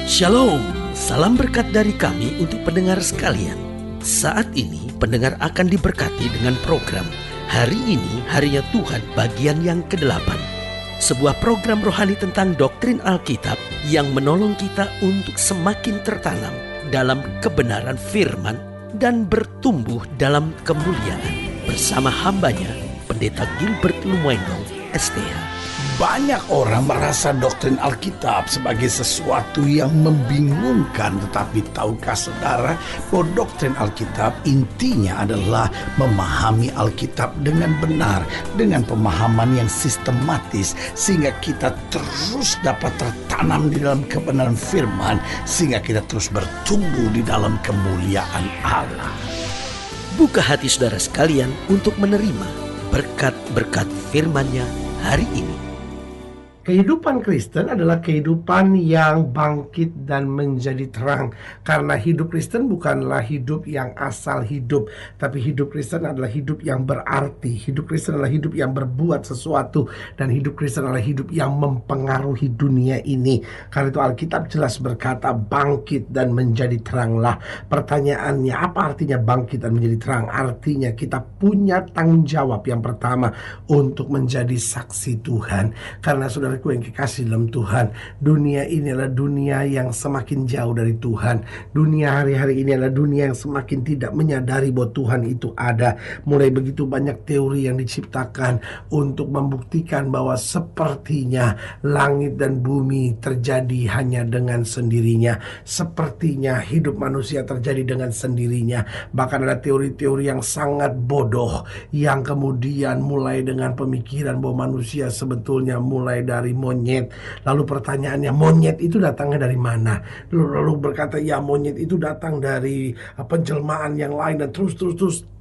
Shalom, salam berkat dari kami untuk pendengar sekalian. Saat ini pendengar akan diberkati dengan program Hari Ini Harinya Tuhan bagian yang ke-8. Sebuah program rohani tentang doktrin Alkitab yang menolong kita untuk semakin tertanam dalam kebenaran firman dan bertumbuh dalam kemuliaan. Bersama hambanya, Pendeta Gilbert Lumwendong, STH. Banyak orang merasa doktrin Alkitab sebagai sesuatu yang membingungkan. Tetapi tahukah saudara bahwa doktrin Alkitab intinya adalah memahami Alkitab dengan benar, dengan pemahaman yang sistematis, sehingga kita terus dapat tertanam di dalam kebenaran firman, sehingga kita terus bertumbuh di dalam kemuliaan Allah. Buka hati saudara sekalian untuk menerima berkat-berkat firman-Nya hari ini. Kehidupan Kristen adalah kehidupan yang bangkit dan menjadi terang. Karena hidup Kristen bukanlah hidup yang asal hidup, tapi hidup Kristen adalah hidup yang berarti. Hidup Kristen adalah hidup yang berbuat sesuatu, dan hidup Kristen adalah hidup yang mempengaruhi dunia ini. Karena itu Alkitab jelas berkata, bangkit dan menjadi teranglah. Pertanyaannya, apa artinya bangkit dan menjadi terang? Artinya kita punya tanggung jawab yang pertama untuk menjadi saksi Tuhan. Karena saudara yang kekasih dalam Tuhan, dunia ini adalah dunia yang semakin jauh dari Tuhan. Dunia hari-hari ini adalah dunia yang semakin tidak menyadari bahwa Tuhan itu ada. Mulai begitu banyak teori yang diciptakan untuk membuktikan bahwa sepertinya langit dan bumi terjadi hanya dengan sendirinya. Sepertinya hidup manusia terjadi dengan sendirinya. Bahkan ada teori-teori yang sangat bodoh yang kemudian mulai dengan pemikiran bahwa manusia sebetulnya mulai dari monyet. Lalu pertanyaannya, monyet itu datangnya dari mana? Lalu berkata, ya monyet itu datang dari penjelmaan yang lain, dan terus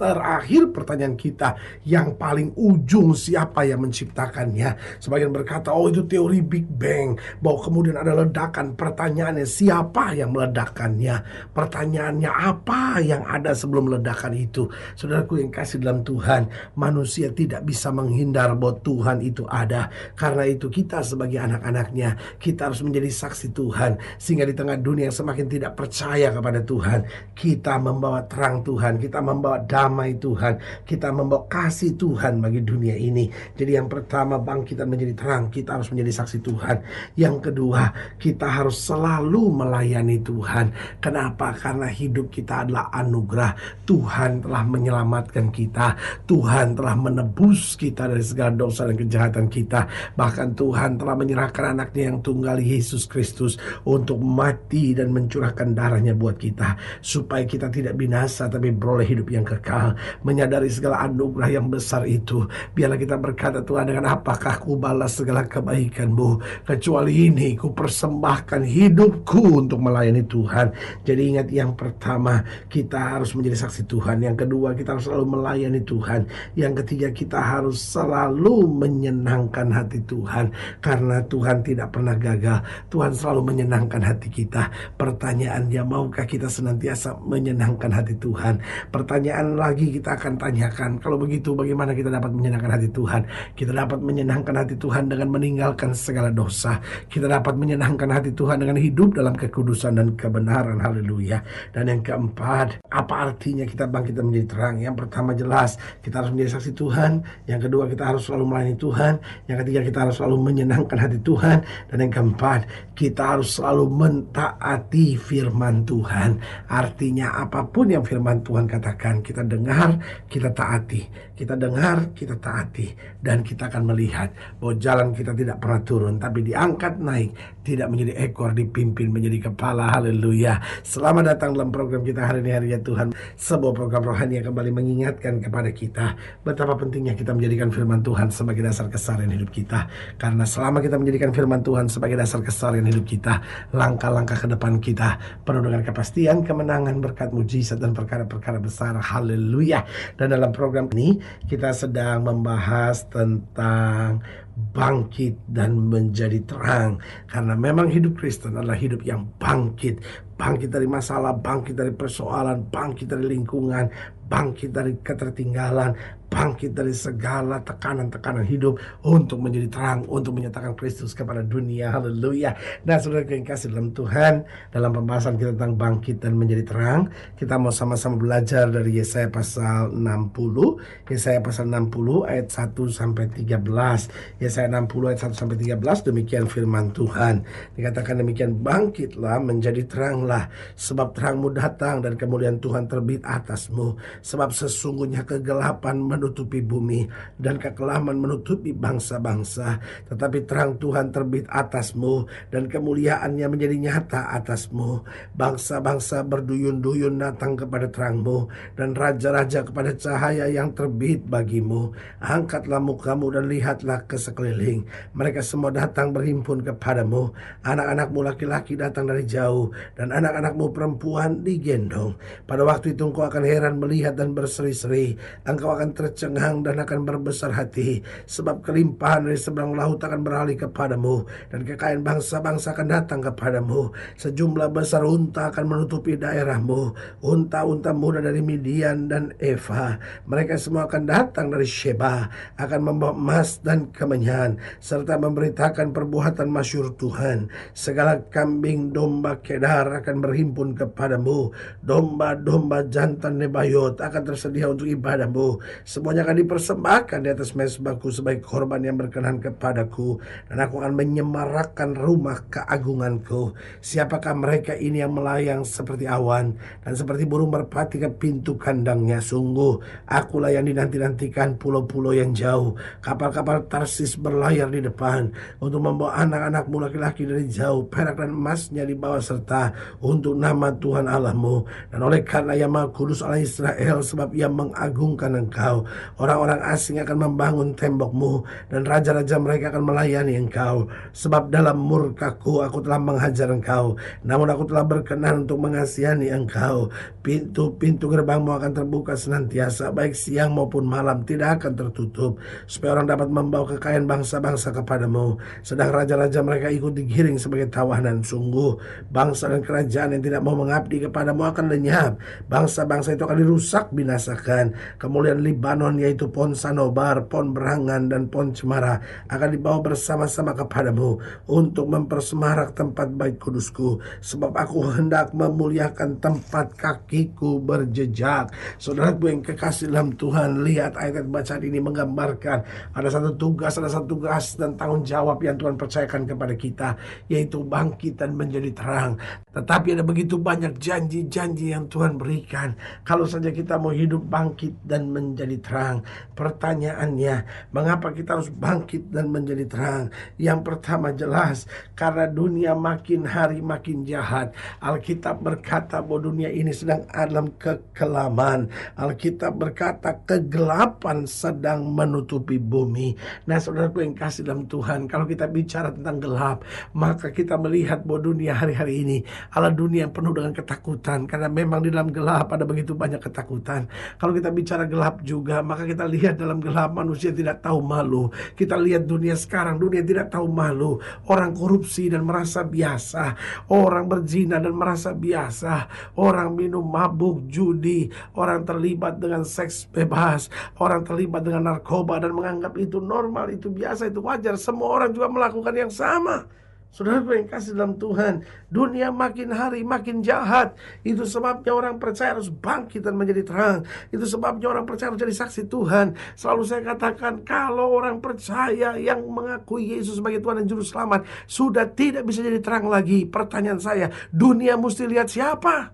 terakhir pertanyaan kita yang paling ujung, siapa yang menciptakannya? Sebagian berkata, oh itu teori Big Bang, bahwa kemudian ada ledakan. Pertanyaannya, siapa yang meledakkannya? Pertanyaannya, apa yang ada sebelum ledakan itu? Saudaraku yang kasih dalam Tuhan, manusia tidak bisa menghindar bahwa Tuhan itu ada. Karena itu kita sebagai anak-anaknya, kita harus menjadi saksi Tuhan, sehingga di tengah dunia yang semakin tidak percaya kepada Tuhan, kita membawa terang Tuhan, kita membawa damai Tuhan, kita membawa kasih Tuhan bagi dunia ini. Jadi yang pertama, bangkit dan menjadi terang, kita harus menjadi saksi Tuhan. Yang kedua, kita harus selalu melayani Tuhan. Kenapa? Karena hidup kita adalah anugerah. Tuhan telah menyelamatkan kita, Tuhan telah menebus kita dari segala dosa dan kejahatan kita. Bahkan Tuhan telah menyerahkan anaknya yang tunggal, Yesus Kristus, untuk mati dan mencurahkan darahnya buat kita, supaya kita tidak binasa tapi beroleh hidup yang kekal. Menyadari segala anugerah yang besar itu, biarlah kita berkata, Tuhan, dengan apakah ku balas segala kebaikan-Mu? Kecuali ini ku persembahkan hidupku untuk melayani Tuhan. Jadi ingat, yang pertama, kita harus menjadi saksi Tuhan. Yang kedua, kita harus selalu melayani Tuhan. Yang ketiga, kita harus selalu menyenangkan hati Tuhan. Karena Tuhan tidak pernah gagal, Tuhan selalu menyenangkan hati kita. Pertanyaannya, maukah kita senantiasa menyenangkan hati Tuhan? Pertanyaan lagi kita akan tanyakan, kalau begitu bagaimana kita dapat menyenangkan hati Tuhan? Kita dapat menyenangkan hati Tuhan dengan meninggalkan segala dosa. Kita dapat menyenangkan hati Tuhan dengan hidup dalam kekudusan dan kebenaran. Haleluya. Dan yang keempat, apa artinya kita bangkit dan menjadi terang? Yang pertama jelas, kita harus menjadi saksi Tuhan. Yang kedua, kita harus selalu melayani Tuhan. Yang ketiga, kita harus selalu menyenangkan hati Tuhan. Dan yang keempat, kita harus selalu mentaati firman Tuhan. Artinya apapun yang firman Tuhan katakan, kita dengar, kita taati. Kita dengar, kita taati. Dan kita akan melihat bahwa jalan kita tidak pernah turun, tapi diangkat naik, tidak menjadi ekor, dipimpin menjadi kepala. Haleluya. Selamat datang dalam program kita hari ini, Harinya Tuhan. Sebuah program rohani yang kembali mengingatkan kepada kita betapa pentingnya kita menjadikan firman Tuhan sebagai dasar keseharian hidup kita. Karena selama kita menjadikan firman Tuhan sebagai dasar keseharian hidup kita, langkah-langkah ke depan kita penuh dengan kepastian, kemenangan, berkat, mujizat, dan perkara-perkara besar. Haleluya. Dan dalam program ini kita sedang membahas tentang bangkit dan menjadi terang. Karena memang hidup Kristen adalah hidup yang bangkit. Bangkit dari masalah, bangkit dari persoalan, bangkit dari lingkungan, bangkit dari ketertinggalan, bangkit dari segala tekanan-tekanan hidup untuk menjadi terang, untuk menyatakan Kristus kepada dunia. Haleluya. Nah, saudara yang kasih dalam Tuhan, dalam pembahasan kita tentang bangkit dan menjadi terang, kita mau sama-sama belajar dari Yesaya pasal 60. Yesaya pasal 60 ayat 1 sampai 13. Yesaya 60 ayat 1 sampai 13, demikian firman Tuhan. Dikatakan demikian, bangkitlah menjadi teranglah, sebab terangmu datang dan kemuliaan Tuhan terbit atasmu. Sebab sesungguhnya kegelapan menutupi bumi dan kekelaman menutupi bangsa-bangsa, tetapi terang Tuhan terbit atasmu dan kemuliaannya menjadi nyata atasmu. Bangsa-bangsa berduyun-duyun datang kepada terangmu dan raja-raja kepada cahaya yang terbit bagimu. Angkatlah mukamu dan lihatlah ke sekeliling, mereka semua datang berhimpun kepadamu. Anak-anakmu laki-laki datang dari jauh dan anak-anakmu perempuan digendong. Pada waktu itu engkau akan heran melihat dan berseri-seri, engkau akan tercengang dan akan berbesar hati, sebab kelimpahan dari seberang laut akan beralih kepadamu dan kekayaan bangsa-bangsa akan datang kepadamu. Sejumlah besar unta akan menutupi daerahmu, unta-unta muda dari Midian dan Eva. Mereka semua akan datang dari Sheba, akan membawa emas dan kemenyan, serta memberitakan perbuatan masyhur Tuhan. Segala kambing domba Kedar akan berhimpun kepadamu, domba-domba jantan Nebayot akan tersedia untuk ibadahmu. Semuanya akan dipersembahkan di atas mezbahku sebagai korban yang berkenan kepadaku, dan aku akan menyemarakkan rumah keagunganku. Siapakah mereka ini yang melayang seperti awan dan seperti burung merpati ke pintu kandangnya? Sungguh akulah yang dinanti-nantikan pulau-pulau yang jauh. Kapal-kapal Tarsis berlayar di depan untuk membawa anak-anakmu laki-laki dari jauh. Perak dan emasnya dibawa serta untuk nama Tuhan Allahmu dan oleh karena Yang Maha Kudus Allah Israel, sebab Ia mengagungkan engkau. Orang-orang asing akan membangun tembokmu dan raja-raja mereka akan melayani engkau. Sebab dalam murkaku aku telah menghajar engkau, namun aku telah berkenan untuk mengasihani engkau. Pintu-pintu gerbangmu akan terbuka senantiasa, baik siang maupun malam tidak akan tertutup, supaya orang dapat membawa kekayaan bangsa-bangsa kepadamu, sedang raja-raja mereka ikut digiring sebagai tawanan. Sungguh bangsa dan kerajaan yang tidak mau mengabdi kepadamu akan lenyap. Bangsa-bangsa itu akan dirusak binasakan. Kemuliaan Libanon, yaitu pohon sanobar, pohon berangan, dan pohon cemara akan dibawa bersama-sama kepadamu untuk mempersemarak tempat bait kudusku, sebab aku hendak memuliakan tempat kakiku berjejak. Saudaraku yang kekasih dalam Tuhan, lihat ayat bacaan ini menggambarkan ada satu tugas dan tanggung jawab yang Tuhan percayakan kepada kita, yaitu bangkit dan menjadi terang. Tetapi ada begitu banyak janji-janji yang Tuhan berikan. Kalau saja kita mau hidup bangkit dan menjadi terang, pertanyaannya, mengapa kita harus bangkit dan menjadi terang? Yang pertama jelas, karena dunia makin hari makin jahat. Alkitab berkata bahwa dunia ini sedang dalam kekelaman. Alkitab berkata kegelapan sedang menutupi bumi. Nah, saudaraku yang kasih dalam Tuhan, kalau kita bicara tentang gelap, maka kita melihat bahwa dunia hari-hari ini adalah dunia yang penuh dengan ketakutan, karena memang di dalam gelap ada begitu banyak ketakutan. Kalau kita bicara gelap juga, maka kita lihat dalam gelap manusia tidak tahu malu. Kita lihat dunia sekarang, dunia tidak tahu malu. Orang korupsi dan merasa biasa, orang berzina dan merasa biasa, orang minum mabuk, judi, orang terlibat dengan seks bebas, orang terlibat dengan narkoba dan menganggap itu normal, itu biasa, itu wajar. Semua orang juga melakukan yang sama. Saudara yang kasih dalam Tuhan, dunia makin hari makin jahat. Itu sebabnya orang percaya harus bangkit dan menjadi terang. Itu sebabnya orang percaya harus jadi saksi Tuhan. Selalu saya katakan, kalau orang percaya yang mengakui Yesus sebagai Tuhan dan Juru Selamat sudah tidak bisa jadi terang lagi. Pertanyaan saya, dunia mesti lihat siapa?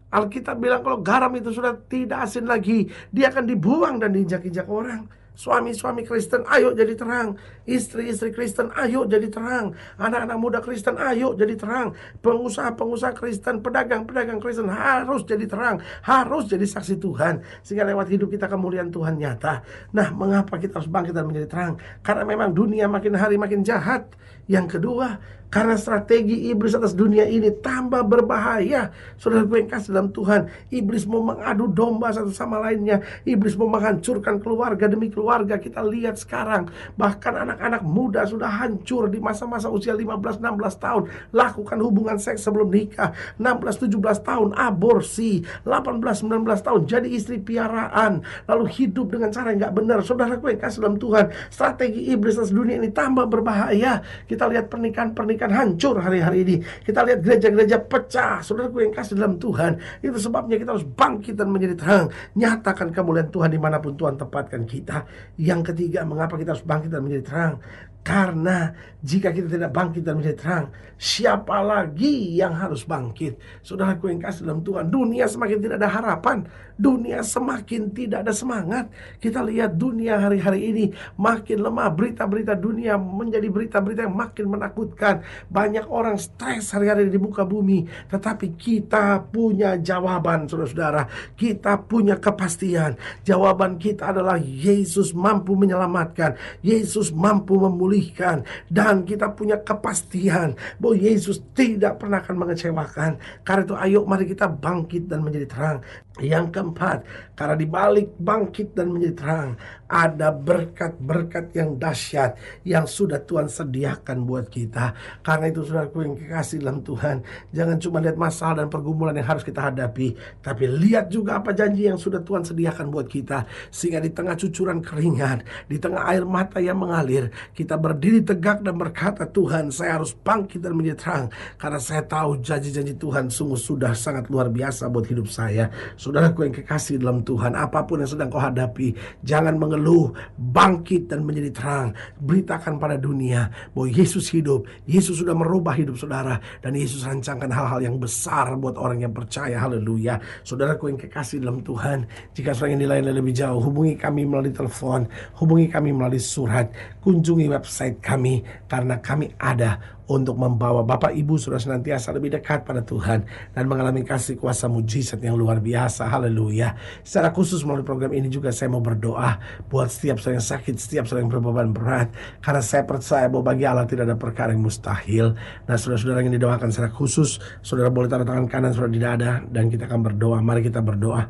Alkitab bilang kalau garam itu sudah tidak asin lagi, dia akan dibuang dan diinjak-injak orang. Suami-suami Kristen, ayo jadi terang. Istri-istri Kristen, ayo jadi terang. Anak-anak muda Kristen, ayo jadi terang. Pengusaha-pengusaha Kristen, pedagang-pedagang Kristen harus jadi terang, harus jadi saksi Tuhan, sehingga lewat hidup kita kemuliaan Tuhan nyata. Nah, mengapa kita harus bangkit dan menjadi terang? Karena memang dunia makin hari makin jahat. Yang kedua, Karena strategi iblis atas dunia ini tambah berbahaya. Saudaraku yang kasih dalam Tuhan, iblis mau mengadu domba satu sama lainnya. Iblis mau menghancurkan keluarga demi keluarga. Kita lihat sekarang, bahkan anak-anak muda sudah hancur di masa-masa usia 15-16 tahun. Lakukan hubungan seks sebelum nikah. 16-17 tahun aborsi. 18-19 tahun jadi istri piaraan. Lalu hidup dengan cara yang gak benar. Saudaraku yang kasih dalam Tuhan, strategi iblis atas dunia ini tambah berbahaya. Kita lihat pernikahan hancur hari-hari ini. Kita lihat gereja-gereja pecah. Saudaraku yang kasih dalam Tuhan, itu sebabnya kita harus bangkit dan menjadi terang. Nyatakan kemuliaan Tuhan dimanapun Tuhan tempatkan kita. Yang ketiga, mengapa kita harus bangkit dan menjadi terang? Karena jika kita tidak bangkit dan menjadi terang, siapa lagi yang harus bangkit? Saudaraku yang kasih dalam Tuhan, dunia semakin tidak ada harapan. Dunia semakin tidak ada semangat. Kita lihat dunia hari-hari ini makin lemah. Berita-berita dunia menjadi berita-berita yang makin menakutkan. Banyak orang stres hari-hari di muka bumi. Tetapi kita punya jawaban, saudara-saudara. Kita punya kepastian. Jawaban kita adalah Yesus mampu menyelamatkan. Yesus mampu memulihkan. Dan kita punya kepastian bahwa Yesus tidak pernah akan mengecewakan. Karena itu ayo mari kita bangkit dan menjadi terang. Yang keempat, karena di balik bangkit dan menjadi terang ada berkat-berkat yang dahsyat yang sudah Tuhan sediakan buat kita. Karena itu saudaraku yang kekasih dalam Tuhan, jangan cuma lihat masalah dan pergumulan yang harus kita hadapi, tapi lihat juga apa janji yang sudah Tuhan sediakan buat kita. Sehingga di tengah cucuran keringat, di tengah air mata yang mengalir, kita berdiri tegak dan berkata, Tuhan, saya harus bangkit dan menjadi terang. Karena saya tahu janji-janji Tuhan sungguh sudah sangat luar biasa buat hidup saya. Saudaraku yang kekasih dalam Tuhan, apapun yang sedang kau hadapi, jangan mengeluh, bangkit dan menjadi terang. Beritakan pada dunia bahwa Yesus hidup. Yesus sudah merubah hidup saudara, dan Yesus rancangkan hal-hal yang besar buat orang yang percaya. Haleluya. Saudaraku yang kekasih dalam Tuhan, jika saudara yang dilayani lebih jauh, hubungi kami melalui telepon, hubungi kami melalui surat, kunjungi website kami, karena kami ada untuk membawa Bapak Ibu sudah senantiasa lebih dekat pada Tuhan dan mengalami kasih kuasa mujizat yang luar biasa. Haleluya. Secara khusus melalui program ini juga saya mau berdoa buat setiap saudara yang sakit, setiap saudara yang berbeban berat, karena saya percaya bahwa bagi Allah tidak ada perkara yang mustahil. Nah, saudara-saudara yang didoakan secara khusus, saudara boleh taruh tangan kanan saudara di dada dan kita akan berdoa. Mari kita berdoa.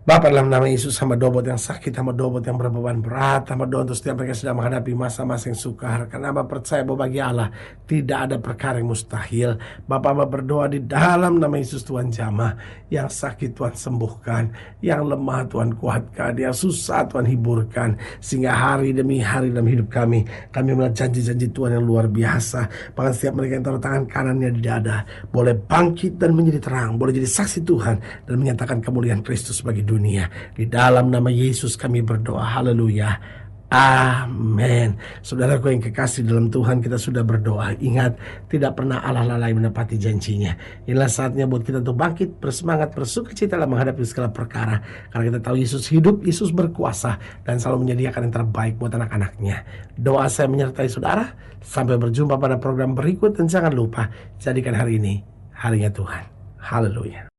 Bapa, dalam nama Yesus, hamba doa buat yang sakit, hamba doa buat yang berbeban berat, hamba doa untuk setiap mereka sedang menghadapi masa-masa yang sukar. Karena hamba percaya bahwa bagi Allah tidak ada perkara yang mustahil. Bapa, hamba berdoa di dalam nama Yesus, Tuhan jamah. Yang sakit Tuhan sembuhkan, yang lemah Tuhan kuatkan, yang susah Tuhan hiburkan. Sehingga hari demi hari dalam hidup kami melihat janji-janji Tuhan yang luar biasa. Bahkan setiap mereka yang taruh tangan kanannya di dada boleh bangkit dan menjadi terang, boleh jadi saksi Tuhan dan menyatakan kemuliaan Kristus bagi dunia. Di dalam nama Yesus kami berdoa. Haleluya. Amin. Saudaraku yang kekasih dalam Tuhan, kita sudah berdoa. Ingat, tidak pernah Allah lalai menepati janjinya. Inilah saatnya buat kita untuk bangkit, bersemangat, bersukacita dalam menghadapi segala perkara. Karena kita tahu Yesus hidup, Yesus berkuasa, dan selalu menyediakan yang terbaik buat anak-anaknya. Doa saya menyertai saudara. Sampai berjumpa pada program berikut, dan jangan lupa, jadikan hari ini harinya Tuhan. Haleluya.